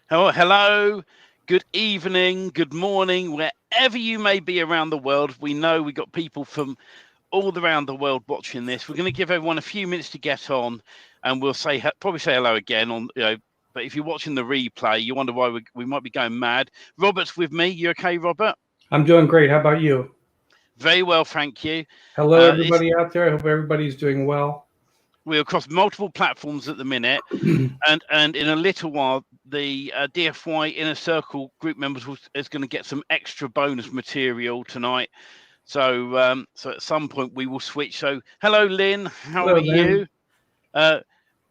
Hello, good evening, good morning, wherever you may be around the world. We know we got people from all around the world watching this. We're going to give everyone a few minutes to get on, and we'll probably say hello again on But if you're watching the replay, you wonder why we might be going mad. Robert's with me. You okay, Robert? I'm doing great. How about you? Very well, thank you. Hello, It's everybody out there. I hope everybody's doing well. We're across multiple platforms at the minute, and in a little while, the DFY Inner Circle group members is going to get some extra bonus material tonight. So at some point we will switch. So hello, Lynn. How Hello, are Lynn. you? Uh,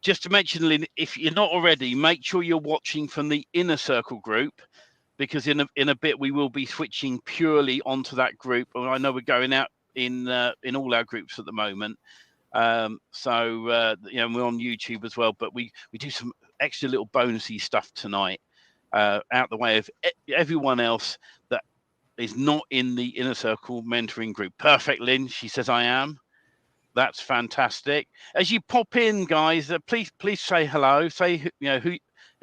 just to mention, Lynn, if you're not already, make sure you're watching from the Inner Circle group, because in a bit we will be switching purely onto that group. And I know we're going out in all our groups at the moment. We're on YouTube as well, but we do some extra little bonusy stuff tonight, out the way of everyone else that is not in the Inner Circle mentoring group. Perfect, Lynn. She says I am. That's fantastic. As you pop in, guys, please say hello. Say who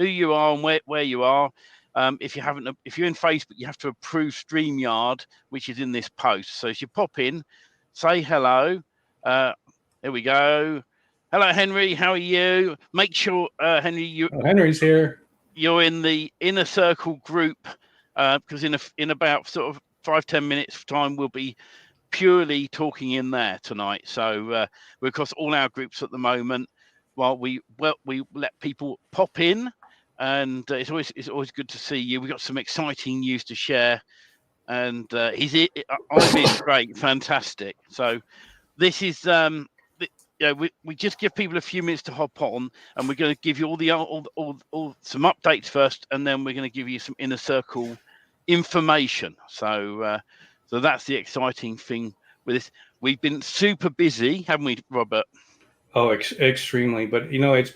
you are and where you are. If you're in Facebook, you have to approve StreamYard, which is in this post. So as you pop in, say hello. Uh, there we go. Hello, Henry. How are you? Make sure, Henry, Oh, Henry's here. you're in the Inner Circle group, because in about sort of 5-10 minutes time we'll be purely talking in there tonight. So we're across all our groups at the moment. While we let people pop in, and it's always good to see you. We've got some exciting news to share, and Ivy's great, fantastic. So this is we just give people a few minutes to hop on, and we're going to give you all some updates first, and then we're going to give you some Inner Circle information. So that's the exciting thing with this. We've been super busy, haven't we, Robert? Oh, extremely. But it's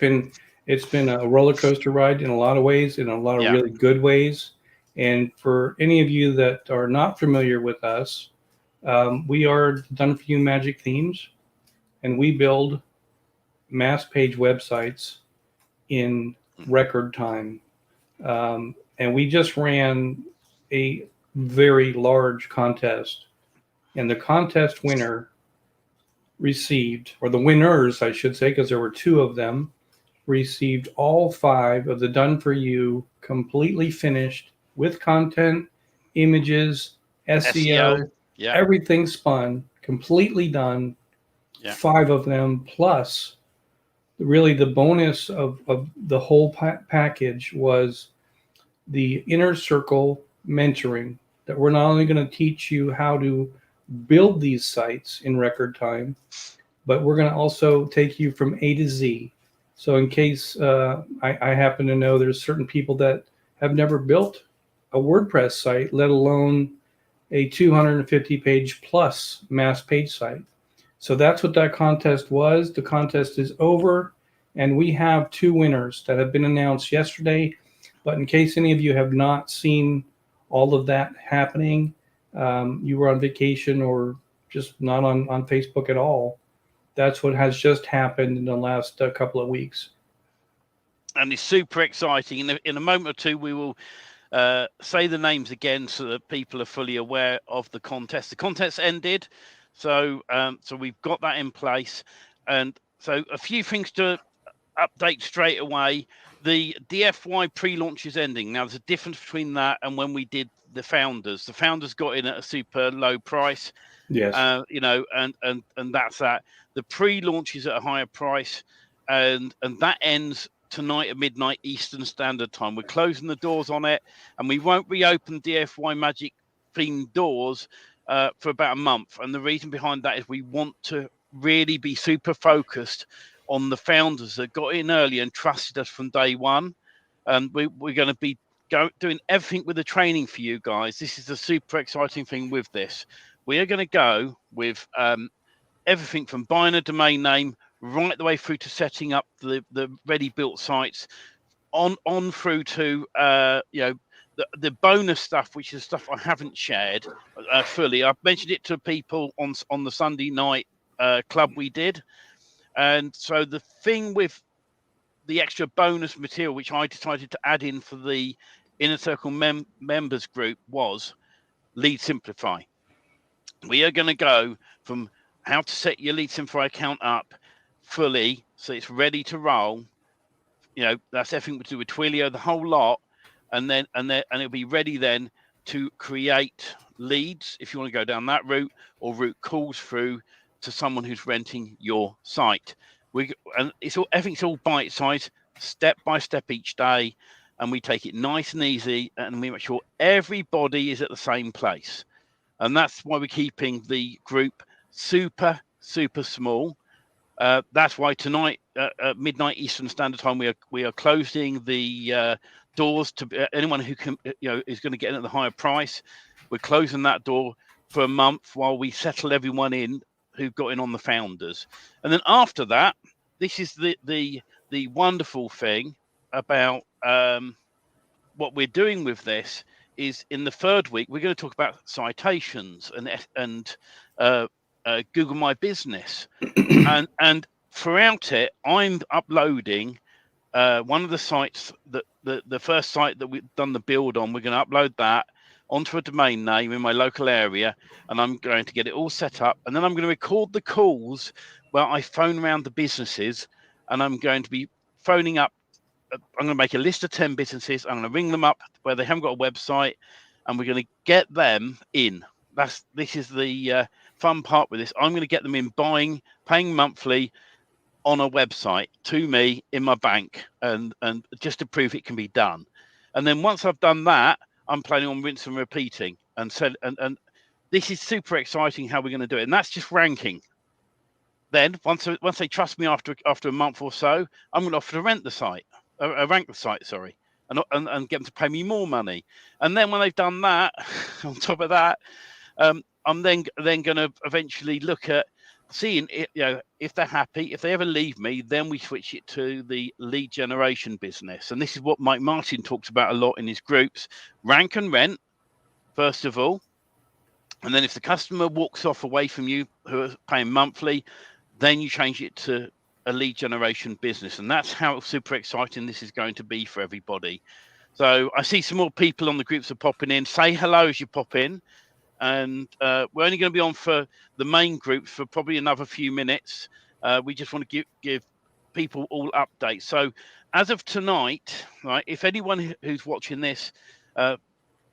been a roller coaster ride in a lot of ways, in a lot of Yeah. really good ways. And for any of you that are not familiar with us, we are Done For You Magic Themes, and we build mass page websites in record time. And we just ran a very large contest, and the contest winner received, or the winners, I should say, because there were two of them, received all five of the Done For You, completely finished with content, images, SEO. SEO, Yeah. everything spun, completely done. Yeah. Five of them, plus really the bonus of the whole package was the Inner Circle mentoring, that we're not only going to teach you how to build these sites in record time, but we're going to also take you from A to Z. So, in case I happen to know there's certain people that have never built a WordPress site, let alone a 250 page plus mass page site. So, that's what that contest was. The contest is over, and we have two winners that have been announced yesterday. But in case any of you have not seen all of that happening, you were on vacation or just not on Facebook at all, that's what has just happened in the last couple of weeks. And it's super exciting. In a moment or two, we will say the names again so that people are fully aware of the contest. The contest ended, so we've got that in place, and so a few things to update straight away. The DFY pre-launch is ending. Now, there's a difference between that and when we did the founders. The founders got in at a super low price, Yes. and that's that. The pre-launch is at a higher price, and that ends tonight at midnight Eastern Standard Time. We're closing the doors on it, and we won't reopen DFY Magic themed doors for about a month. And the reason behind that is we want to really be super focused on the founders that got in early and trusted us from day one. We're going to be doing everything with the training for you guys. This is the super exciting thing with this. We are going to go with everything from buying a domain name right the way through to setting up the ready built sites, on through to the bonus stuff, which is stuff I haven't shared fully. I've mentioned it to people on the Sunday night club we did. And so the thing with the extra bonus material which I decided to add in for the Inner Circle members group was Lead Simplify. We are going to go from how to set your Lead Simplify account up fully so it's ready to roll. That's everything to do with Twilio, the whole lot, and it'll be ready then to create leads if you want to go down that route, or route calls through to someone who's renting your site. Everything's all bite size, step by step each day, and we take it nice and easy, and we make sure everybody is at the same place. And that's why we're keeping the group super, super small. That's why tonight at midnight Eastern Standard Time we are closing the doors to anyone who can is going to get in at the higher price. We're closing that door for a month while we settle everyone in who got in on the founders, and then after that, this is the wonderful thing about what we're doing with this is in the third week we're going to talk about citations and Google My Business. and throughout it, I'm uploading one of the sites that the first site that we've done the build on. We're going to upload that onto a domain name in my local area, and I'm going to get it all set up. And then I'm going to record the calls where I phone around the businesses, and I'm going to be phoning up. I'm going to make a list of 10 businesses. I'm going to ring them up where they haven't got a website, and we're going to get them in. This is the fun part with this. I'm going to get them in paying monthly on a website to me in my bank, and just to prove it can be done. And then once I've done that, I'm planning on rinse and repeating. And this is super exciting how we're going to do it. And that's just ranking. Then once they trust me after a month or so, I'm going to offer to rank the site, sorry, and get them to pay me more money. And then when they've done that, on top of that, I'm then going to eventually look at seeing if they're happy. If they ever leave me, then we switch it to the lead generation business. And this is what Mike Martin talks about a lot in his groups: rank and rent first of all, and then if the customer walks off away from you who are paying monthly, then you change it to a lead generation business. And that's how super exciting this is going to be for everybody. So I see some more people on the groups are popping in. Say hello as you pop in. And we're only going to be on for the main group for probably another few minutes. We just want to give people all updates. So as of tonight, right, if anyone who's watching this,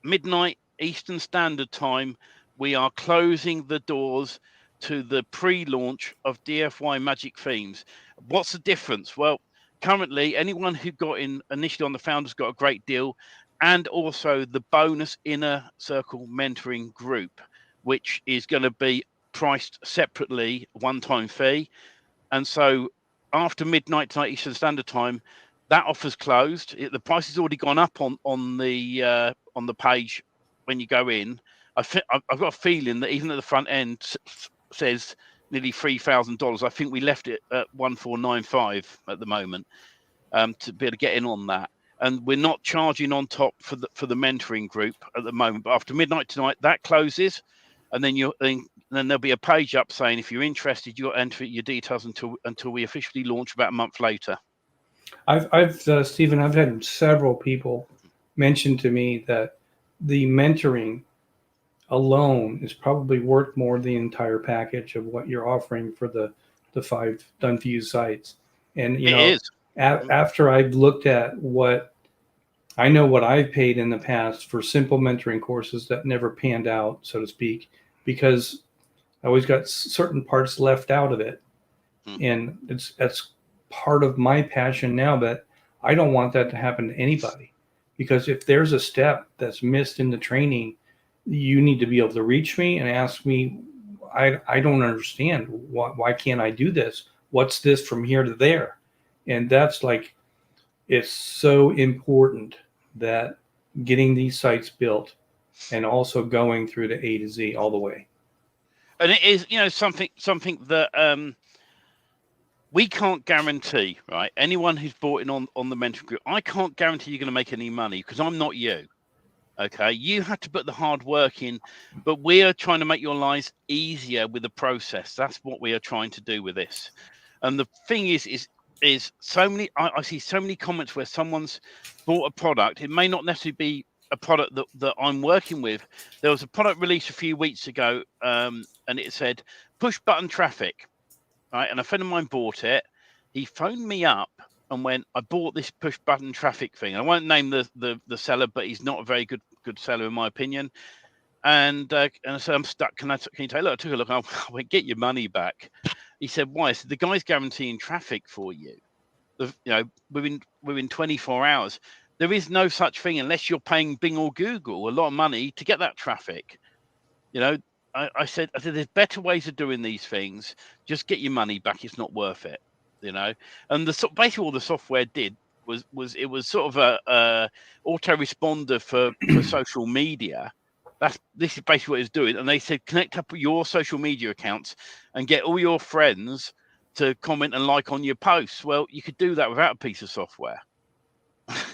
midnight Eastern Standard Time, we are closing the doors to the pre-launch of DFY Magic Themes. What's the difference? Well, currently, anyone who got in initially on the founders got a great deal, and also the bonus Inner Circle mentoring group, which is going to be priced separately, one-time fee. And so after midnight tonight Eastern Standard Time, that offer's closed. The price has already gone up on the page when you go in. I've got a feeling that even at the front end says nearly $3,000. I think we left it at 1,495 at the moment to be able to get in on that. And we're not charging on top for the mentoring group at the moment. But after midnight tonight, that closes, and then then there'll be a page up saying if you're interested, you'll enter your details until we officially launch about a month later. Stephen, I've had several people mention to me that the mentoring alone is probably worth more than the entire package of what you're offering for the 5 done for you sites. And after I've looked at what I've paid in the past for simple mentoring courses that never panned out, so to speak, because I always got certain parts left out of it. And that's part of my passion now, but I don't want that to happen to anybody, because if there's a step that's missed in the training, you need to be able to reach me and ask me, I don't understand. Why can't I do this? What's this from here to there? And that's like, it's so important that getting these sites built and also going through the A to Z all the way. And it is, something that we can't guarantee, right? Anyone who's bought in on the mentoring group, I can't guarantee you're going to make any money because I'm not you. Okay, you have to put the hard work in, but we are trying to make your lives easier with the process. That's what we are trying to do with this. And the thing is is so many. I see so many comments where someone's bought a product. It may not necessarily be a product that I'm working with. There was a product released a few weeks ago, and it said push button traffic, right? And a friend of mine bought it. He phoned me up and went, "I bought this push button traffic thing." I won't name the seller, but he's not a very good seller in my opinion. And I said, "I'm stuck. Can you take a look?" I took a look. I went, "Get your money back." He said, "Why?" I said, "The guy's guaranteeing traffic for you. Within 24 hours. There is no such thing unless you're paying Bing or Google a lot of money to get that traffic. You know, I said there's better ways of doing these things. Just get your money back. It's not worth it. You know." And basically all the software did was sort of a autoresponder for social media. This is basically what it's doing. And they said connect up with your social media accounts and get all your friends to comment and like on your posts. Well, you could do that without a piece of software.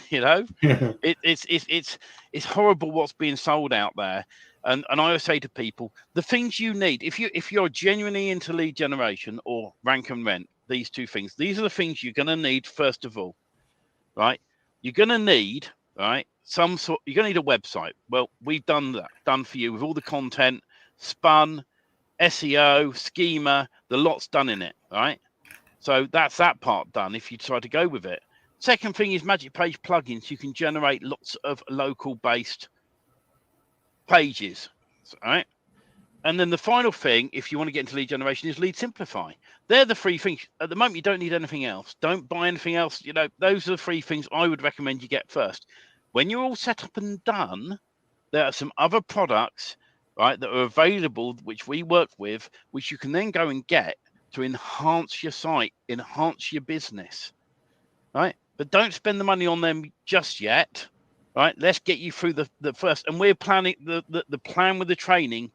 You know, it's horrible what's being sold out there. And I always say to people, the things you need, if you're genuinely into lead generation or rank and rent, these two things, these are the things you're going to need first of all, right? You're going to need, right, you're going to need a website. Well, we've done that, done for you with all the content, spun, SEO, schema, the lot's done in it, right? So that's that part done if you decide to go with it. Second thing is Magic Page plugins. You can generate lots of local based pages, right? And then the final thing, if you want to get into lead generation, is Lead Simplify. They're the three things. At the moment, you don't need anything else. Don't buy anything else. You know, those are the three things I would recommend you get first. When you're all set up and done, there are some other products, right, that are available, which we work with, which you can then go and get to enhance your site, enhance your business, right? But don't spend the money on them just yet, right? Let's get you through the first. And we're planning the plan with the training,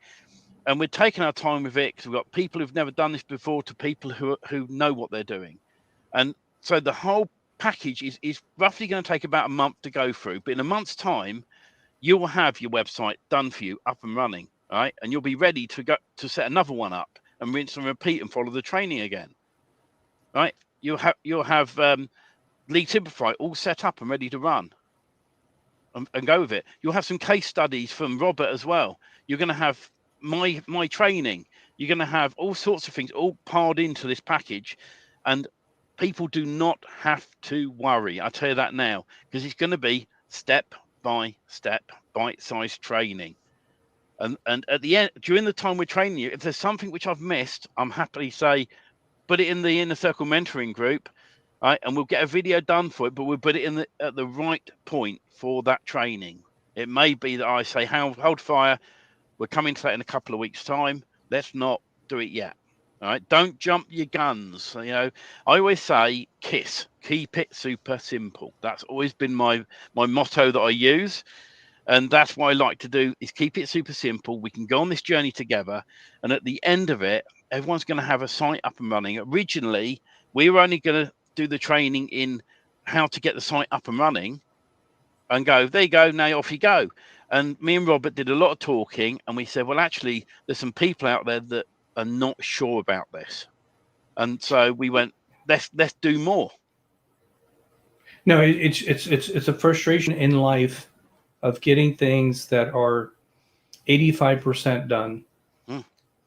and we're taking our time with it because we've got people who've never done this before to people who know what they're doing. And so the whole package is roughly going to take about a month to go through. But in a month's time, you will have your website done for you, up and running, right? And you'll be ready to go to set another one up and rinse and repeat and follow the training again, right? You'll have Lead Simplify all set up and ready to run and go with it. You'll have some case studies from Robert as well. You're going to have my training. You're going to have all sorts of things all piled into this package, and people do not have to worry. I tell you that now, because it's going to be step by step, bite-sized training. And at the end, during the time we're training you, if there's something which I've missed, I'm happily say, put it in the Inner Circle mentoring group, right? And we'll get a video done for it, but we'll put it at the right point for that training. It may be that I say, hold fire. We're coming to that in a couple of weeks' time. Let's not do it yet. All right. Don't jump your guns. You know, I always say keep it super simple. That's always been my motto that I use. And that's what I like to do is keep it super simple. We can go on this journey together. And at the end of it, everyone's going to have a site up and running. Originally, we were only going to do the training in how to get the site up and running and go, there you go, now off you go. And me and Robert did a lot of talking, and we said, well, actually, there's some people out there that are not sure about this. And so we went, let's do more. No, it's a frustration in life of getting things that are 85% done.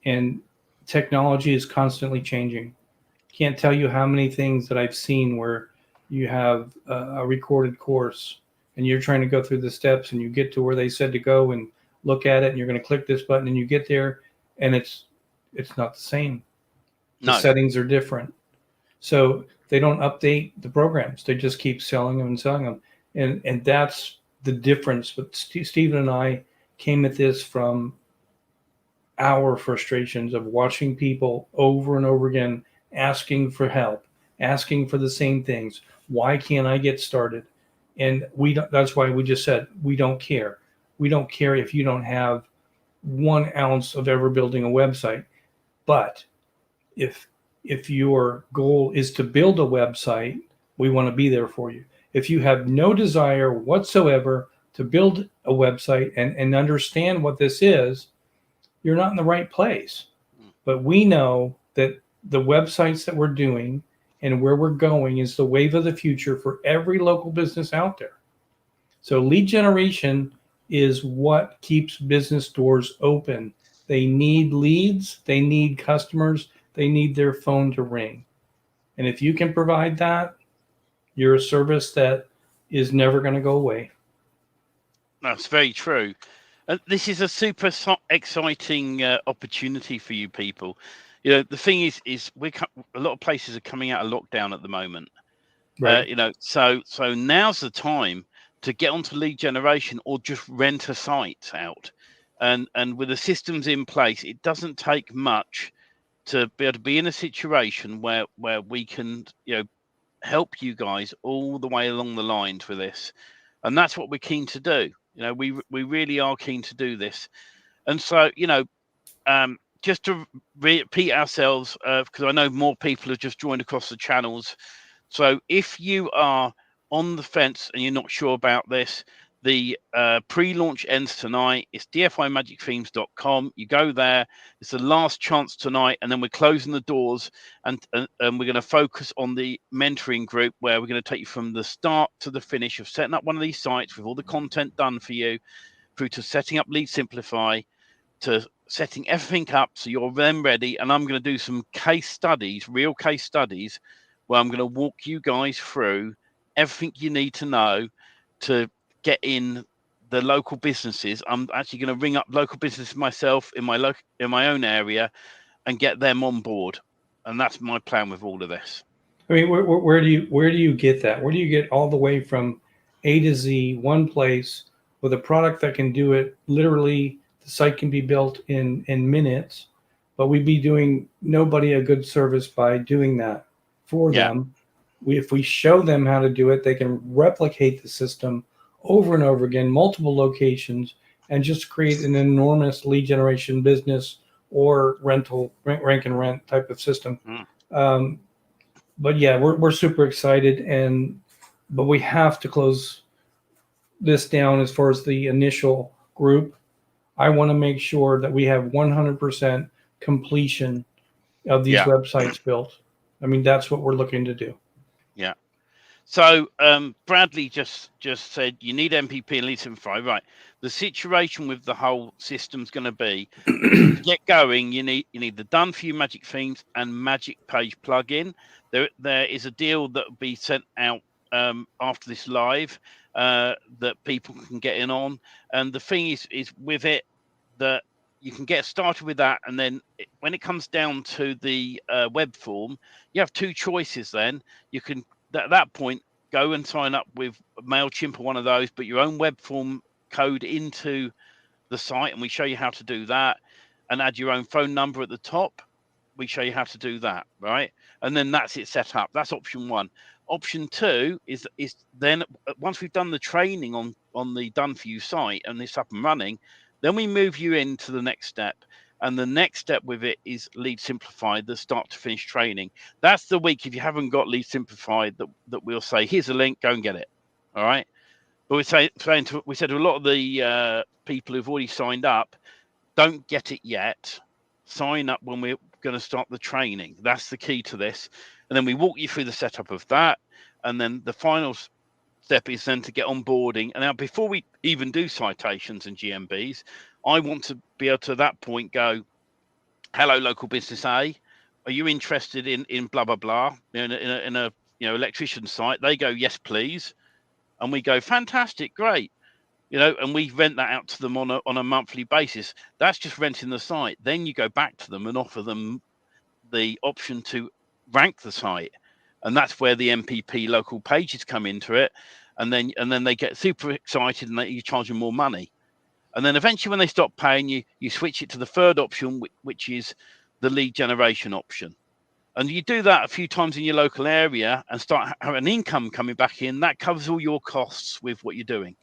And technology is constantly changing. Can't tell you how many things that I've seen where you have a recorded course and you're trying to go through the steps and you get to where they said to go and look at it and you're going to click this button and you get there and it's not the same. The settings are different. So they don't update the programs. They just keep selling them and selling them. And that's the difference. But Stephen and I came at this from our frustrations of watching people over and over again asking for help, asking for the same things. Why can't I get started? And that's why we just said, we don't care. We don't care if you don't have 1 ounce of ever building a website. But if your goal is to build a website, we want to be there for you. If you have no desire whatsoever to build a website and understand what this is, you're not in the right place. But we know that the websites that we're doing and where we're going is the wave of the future for every local business out there. So lead generation is what keeps business doors open. They need leads, they need customers, they need their phone to ring. And if you can provide that, you're a service that is never going to go away. That's very true. This is a super exciting opportunity for you people. You know, the thing is a lot of places are coming out of lockdown at the moment. Right. You know, so now's the time to get onto lead generation or just rent a site out. And with the systems in place, it doesn't take much to be able to be in a situation where we can, you know, help you guys all the way along the lines with this. And that's what we're keen to do. You know, we really are keen to do this. And so, you know, just to repeat ourselves, because I know more people have just joined across the channels. So if you are on the fence and you're not sure about this, the pre-launch ends tonight. It's dfymagicthemes.com. You go there. It's the last chance tonight, and then we're closing the doors, and we're going to focus on the mentoring group, where we're going to take you from the start to the finish of setting up one of these sites with all the content done for you, through to setting up Lead Simplify, to setting everything up so you're then ready. And I'm going to do some case studies, real case studies, where I'm going to walk you guys through everything you need to know to get in the local businesses. I'm actually going to ring up local businesses myself in my own area and get them on board. And that's my plan with all of this. I mean, where do you get that? Where do you get all the way from A to Z, one place, with a product that can do it literally? The site can be built in minutes, but we'd be doing nobody a good service by doing that for them. If we show them how to do it, they can replicate the system over and over again, multiple locations, and just create an enormous lead generation business or rental, rank and rent type of system. But yeah, we're super excited, but we have to close this down as far as the initial group. I want to make sure that we have 100% completion of these websites built. I mean, that's what we're looking to do. Yeah. So Bradley just said you need MPP and Lead Simplify. Right. The situation with the whole system's going to be, to get going, you need the Done For You Magic Themes and Magic Page plugin. There is a deal that will be sent out after this live that people can get in on. And the thing is with it, that you can get started with that, and then when it comes down to the web form, you have two choices. Then you can at that point go and sign up with MailChimp or one of those, but your own web form code into the site, and we show you how to do that, and add your own phone number at the top. We show you how to do that, right? And then that's it set up. That's option one. Option two is then once we've done the training on the Done For You site and it's up and running, then we move you into the next step. And the next step with it is Lead Simplified, the start to finish training. That's the week, if you haven't got Lead Simplified, that we'll say, here's a link, go and get it. All right. But we said to a lot of the people who've already signed up, don't get it yet. Sign up when we're going to start the training. That's the key to this. And then we walk you through the setup of that. And then the final step is then to get onboarding. And now, before we even do citations and GMBs, I want to be able to at that point go, hello, local business A, are you interested in blah blah blah in a electrician site? They go, yes please, and we go, fantastic, great, and we rent that out to them on a monthly basis. That's just renting the site. Then you go back to them and offer them the option to rank the site, and that's where the MPP local pages come into it. And then they get super excited and you charge them more money. And then eventually, when they stop paying you, you switch it to the third option, which is the lead generation option. And you do that a few times in your local area and start having income coming back in. That covers all your costs with what you're doing.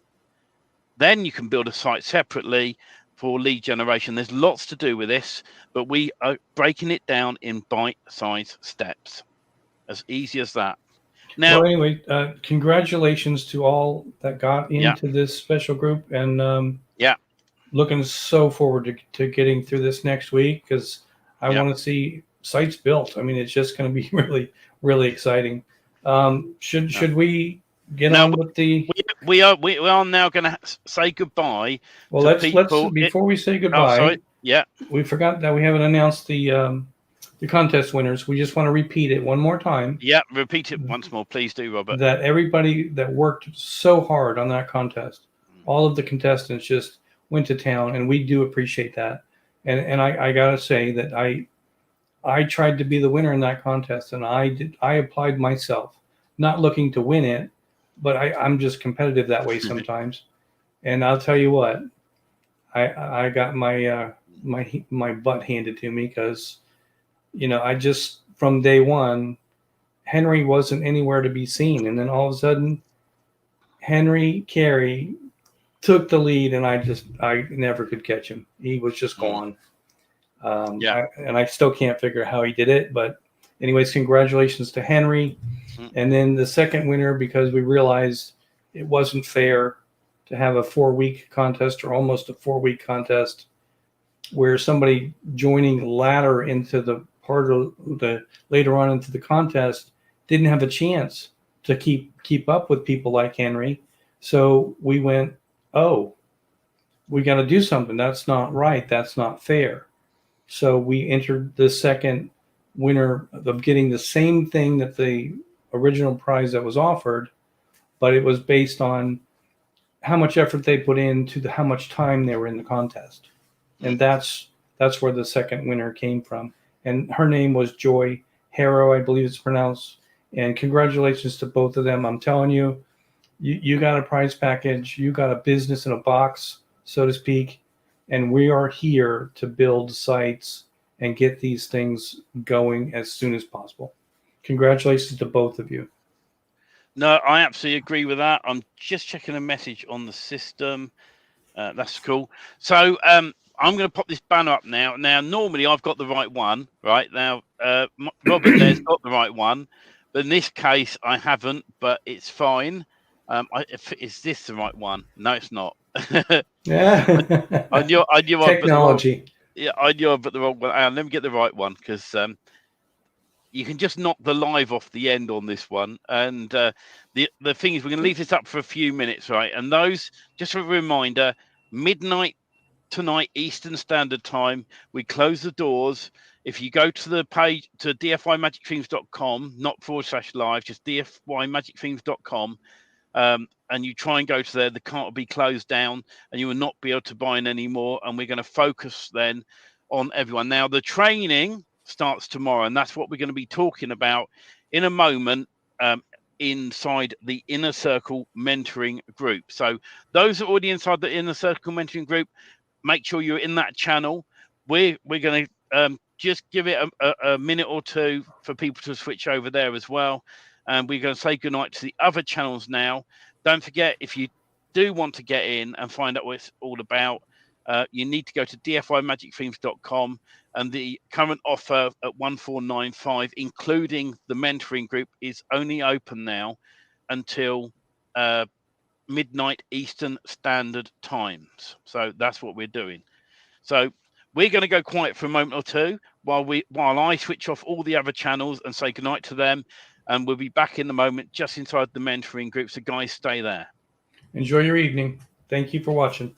Then you can build a site separately for lead generation. There's lots to do with this, but we are breaking it down in bite-sized steps. As easy as that. Now, well, anyway, congratulations to all that got into this special group, and looking so forward to getting through this next week, because I want to see sites built. I mean, it's just going to be really, really exciting. Should we get Now on with the? we are now going to say goodbye Well, to let's people. before we say Oh, sorry. goodbye, Yeah. we forgot that we haven't announced the contest winners. We just want to repeat it one more time. Yeah. Repeat it once more, please do, Robert. That everybody that worked so hard on that contest, all of the contestants just went to town, and we do appreciate that. And I gotta say that I tried to be the winner in that contest, and I applied myself, not looking to win it, but I'm just competitive that way sometimes. And I'll tell you what, I got my butt handed to me because I just from day one, Henry wasn't anywhere to be seen, and then all of a sudden, Henry Carey took the lead, and I never could catch him. He was just gone. Yeah. And I still can't figure out how he did it. But anyways, congratulations to Henry. And then the second winner, because we realized it wasn't fair to have a 4-week contest or almost a 4-week contest where somebody joining later into the part of the later on into the contest didn't have a chance to keep up with people like Henry. So we went, oh, we got to do something. That's not right. That's not fair. So we entered the second winner of getting the same thing that the original prize that was offered, but it was based on how much effort they put into how much time they were in the contest. And that's where the second winner came from. And her name was Joy Harrow, I believe it's pronounced. And congratulations to both of them. I'm telling you, you got a prize package. You got a business in a box, so to speak. And we are here to build sites and get these things going as soon as possible. Congratulations to both of you. No, I absolutely agree with that. I'm just checking a message on the system. That's cool. So I'm going to pop this banner up now. Now, normally I've got the right one, right? Now, Robert there's got the right one. But in this case, I haven't, but it's fine. Is this the right one? No, it's not. Yeah. I knew Technology. I knew I put the wrong one. Let me get the right one because you can just knock the live off the end on this one. And the thing is, we're going to leave this up for a few minutes, right? And those, just a reminder, midnight tonight, Eastern Standard Time, we close the doors. If you go to the page, to dfymagicthemes.com, not /live, just dfymagicthemes.com, and you try and go to there, the cart will be closed down and you will not be able to buy in anymore. And we're going to focus then on everyone. Now, the training starts tomorrow, and that's what we're going to be talking about in a moment inside the Inner Circle Mentoring Group. So those that are already inside the Inner Circle Mentoring Group, make sure you're in that channel. We're going to just give it a minute or two for people to switch over there as well. And we're going to say goodnight to the other channels now. Don't forget, if you do want to get in and find out what it's all about, you need to go to dfymagicthemes.com, and the current offer at 1495, including the mentoring group, is only open now until midnight Eastern Standard Times. So that's what we're doing. So we're going to go quiet for a moment or two while I switch off all the other channels and say goodnight to them. And we'll be back in a moment just inside the mentoring group. So guys, stay there. Enjoy your evening. Thank you for watching.